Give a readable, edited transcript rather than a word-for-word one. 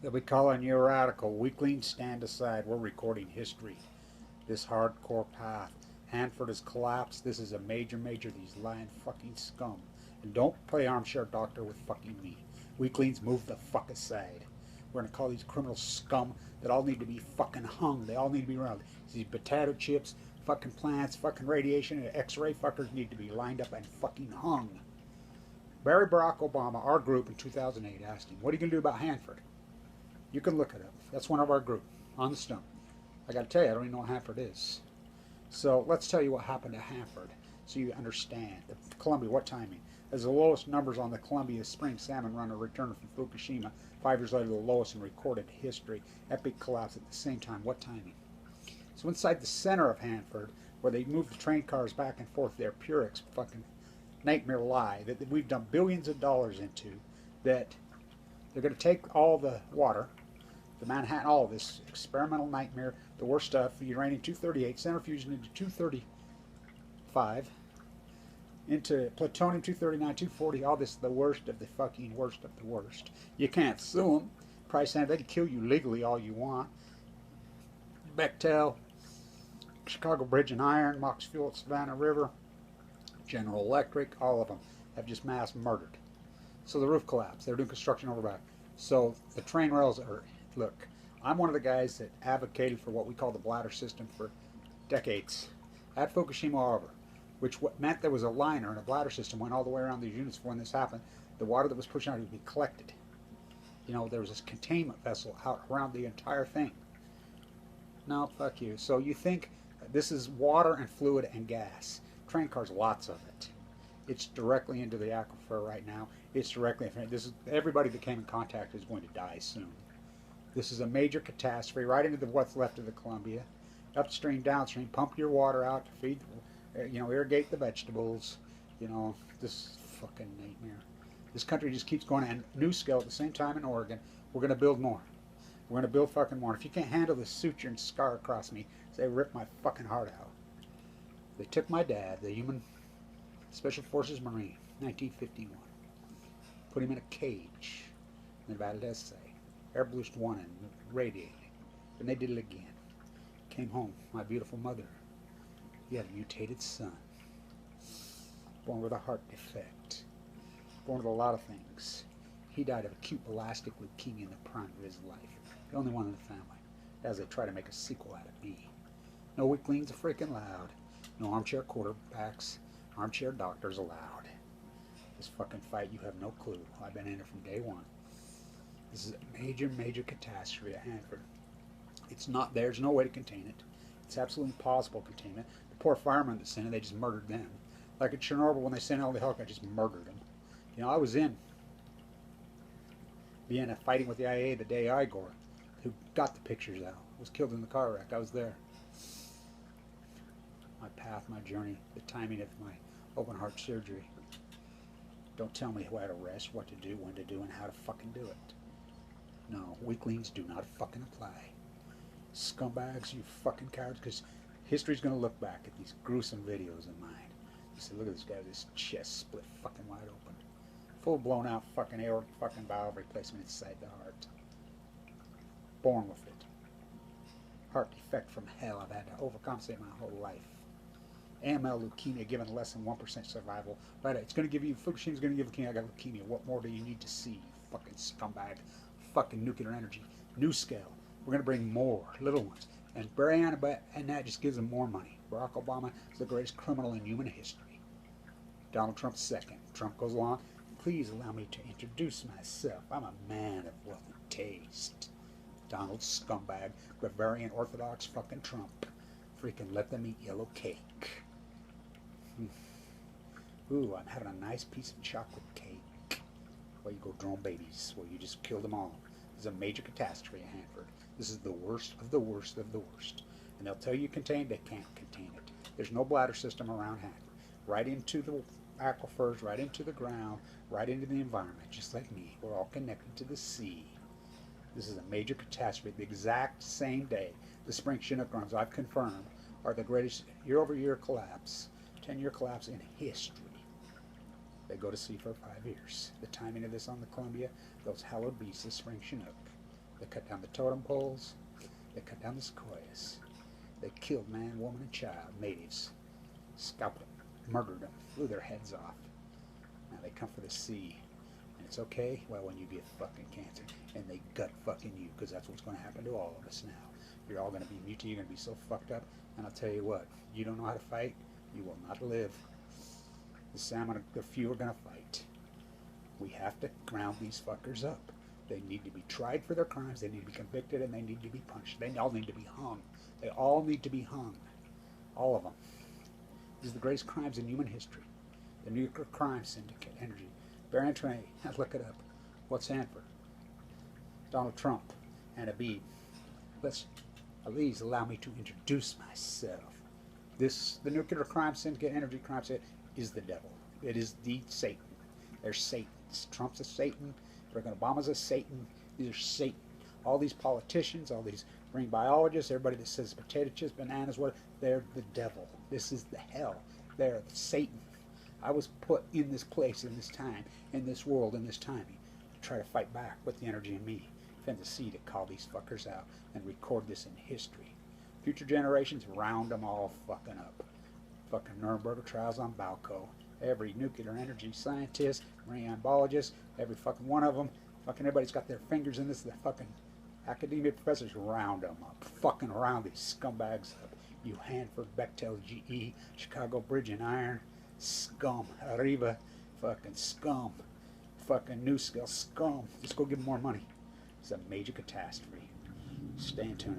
They'll be calling you radical. Weaklings, stand aside. We're recording history. This hardcore path. Hanford has collapsed. This is a major. These lying fucking scum. And don't play armchair doctor with fucking me. Weaklings, move the fuck aside. We're gonna call these criminal scum that all need to be fucking hung. They all need to be around. These potato chips, fucking plants, fucking radiation, and X-ray fuckers need to be lined up and fucking hung. Barry Barack Obama, our group in 2008, asked him, "What are you gonna do about Hanford?" You can look it up. That's one of our group on the stump. I got to tell you, I don't even know what Hanford is. So let's tell you what happened to Hanford so you understand. The Columbia, what timing? As the lowest numbers on the Columbia spring salmon run are returning from Fukushima, 5 years later, the lowest in recorded history. Epic collapse at the same time. What timing? So inside the center of Hanford, where they move the train cars back and forth, their Purex fucking nightmare lie that we've done billions of dollars into, that they're going to take all the water, the Manhattan, all of this experimental nightmare, the worst stuff, uranium-238, centrifuging into 235, into plutonium-239, 240, all this, the worst of the fucking worst of the worst. You can't sue them. Price and they can kill you legally all you want. Bechtel, Chicago Bridge and Iron, Mox Fuel at Savannah River, General Electric, all of them have just mass murdered. So the roof collapsed. They're doing construction over back. So the train rails are, look, I'm one of the guys that advocated for what we call the bladder system for decades at Fukushima Harbor, which meant there was a liner and a bladder system went all the way around these units when this happened. The water that was pushed out would be collected. You know, there was this containment vessel out around the entire thing. No, fuck you. So you think this is water and fluid and gas. Train cars, lots of it. It's directly into the aquifer right now. It's directly, this is, everybody that came in contact is going to die soon. This is a major catastrophe right into what's left of the Columbia. Upstream, downstream, pump your water out to feed, irrigate the vegetables. This fucking nightmare. This country just keeps going, and new scale at the same time in Oregon. We're going to build more. We're going to build fucking more. If you can't handle the suture and scar across me, they rip my fucking heart out. They took my dad, the human Special Forces Marine, 1951. Put him in a cage in Nevada Desert. Air Boost 1 and radiating. Then they did it again. Came home, my beautiful mother. He had a mutated son. Born with a heart defect. Born with a lot of things. He died of acute belastic leukemia in the prime of his life. The only one in the family. As they try to make a sequel out of me. No weaklings are freaking loud. No armchair quarterbacks. Armchair doctors allowed. This fucking fight, you have no clue. I've been in it from day one. This is a major catastrophe at Hanford. It's not, there's no way to contain it. It's absolutely impossible to contain it. The poor firemen that sent it, they just murdered them. Like at Chernobyl when they sent all the helicopters, just murdered them. I was in Vienna fighting with the IA the day Igor, who got the pictures out, was killed in the car wreck. I was there. My path, my journey, the timing of my open heart surgery. Don't tell me who to rest, what to do, when to do, and how to fucking do it. No, weaklings do not fucking apply. Scumbags, you fucking cowards, because history's going to look back at these gruesome videos of mine. You say, look at this guy with his chest split fucking wide open. Full blown out fucking aortic fucking valve replacement inside the heart. Born with it. Heart defect from hell I've had to overcompensate my whole life. AML leukemia given less than 1% survival. Right, it's going to give you, Fukushima's going to give leukemia, I got leukemia. What more do you need to see, you fucking scumbag? Fucking nuclear energy. New scale. We're going to bring more little ones. And that just gives them more money. Barack Obama is the greatest criminal in human history. Donald Trump second. Trump goes along. Please allow me to introduce myself. I'm a man of wealthy taste. Donald scumbag, Bavarian Orthodox fucking Trump. Freaking let them eat yellow cake. Ooh, I'm having a nice piece of chocolate cake. Well, you go drone babies. Well, you just killed them all. This is a major catastrophe at Hanford. This is the worst of the worst of the worst. And they'll tell you contained, they can't contain it. There's no bladder system around Hanford. Right into the aquifers, right into the ground, right into the environment, just like me. We're all connected to the sea. This is a major catastrophe. The exact same day, the spring Chinook runs, I've confirmed, are the greatest year-over-year collapse, 10-year collapse in history. They go to sea for 5 years. The timing of this on the Columbia, those hallowed beasts, the spring Chinook. They cut down the totem poles. They cut down the sequoias. They killed man, woman, and child, natives. Scalped them, murdered them, flew their heads off. Now they come for the sea. And it's okay, well, when you get fucking cancer. And they gut fucking you, because that's what's going to happen to all of us now. You're all going to be mutated, you're going to be so fucked up. And I'll tell you what, if you don't know how to fight, you will not live. The few are going to fight. We have to ground these fuckers up. They need to be tried for their crimes, they need to be convicted, and they need to be punished. They all need to be hung. They all need to be hung. All of them. These are the greatest crimes in human history. The nuclear crime syndicate, energy. Barry Antoinette, look it up. What's Hanford? Donald Trump and Habib. Please allow me to introduce myself. The nuclear crime syndicate, energy crime syndicate, is the devil. It is the Satan. They're Satans. Trump's a Satan. President Obama's a Satan. These are Satan. All these politicians, all these marine biologists, everybody that says potato chips, bananas, what, they're the devil. This is the hell. They're Satan. I was put in this place, in this time, in this world, in this timing, to try to fight back with the energy in me. Fend the sea to call these fuckers out and record this in history. Future generations, round them all fucking up. Fucking Nuremberg trials on Balco. Every nuclear energy scientist, marine biologist, every fucking one of them, fucking everybody's got their fingers in this. The fucking academia professors, round them up. Fucking round these scumbags up. You Hanford, Bechtel, GE, Chicago Bridge and Iron, scum, Arriva, fucking scum, fucking New Scale scum. Just go give them more money. It's a major catastrophe. Stay in tune.